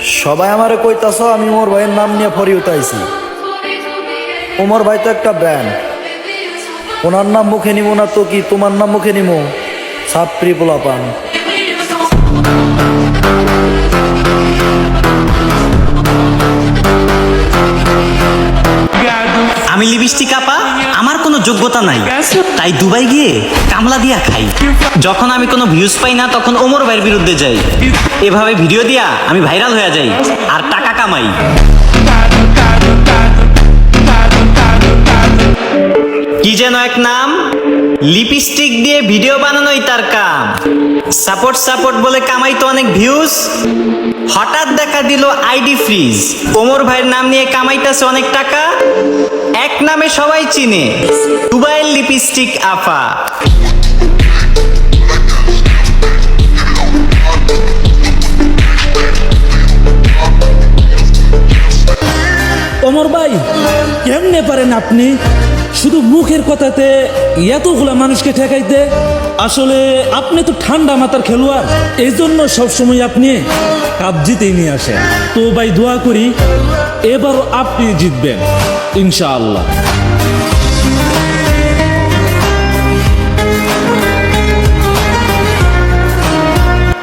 সবাই আমারে কইতাছ আমি ওমর ভাইয়ের নাম নিয়ে ফরিউতে আইছি। ওমর ভাই তো একটা ব্র্যান্ড, ওনার নাম মুখে নিমো না তো কি তোমার নাম মুখে নিমো? ছাত্রী পোলাপান। আমি লিপস্টিক আপা, আমার কোনো যোগ্যতা নাই, তাই দুবাই গিয়ে কামলা দিয়া খাই। যখন আমি কোনো ভিউজ পাই না তখন ওমর ভাইয়ের বিরুদ্ধে যাই, এভাবে ভিডিও দিয়া আমি ভাইরাল হয়ে যাই আর টাকা কামাই। কি যেন এক নাম, লিপস্টিক দিয়ে ভিডিও বানানোই তার কাম। সাপোর্ট সাপোর্ট বলে কামাই তো অনেক ভিউজ, হঠাৎ দেখা দিল আইডি ফ্রিজ। ওমর ভাইয়ের নাম নিয়ে কামাইতেছে অনেক টাকা, এক নামে সবাই চিনে, দুবাইয়ের লিপস্টিক আফা। ওমর ভাই, কেমনে পারেন আপনি শুধু মুখের কথাতে এতগুলা মানুষকে ঠেকাইতে? আসলে আপনি তো ঠান্ডা মাথার খেলোয়াড়, এই জন্য সবসময় আপনি কাপ জিতেই নিয়ে আসেন। তো ভাই দোয়া করি এবারও আপনি জিতবেন ইনশাআল্লাহ।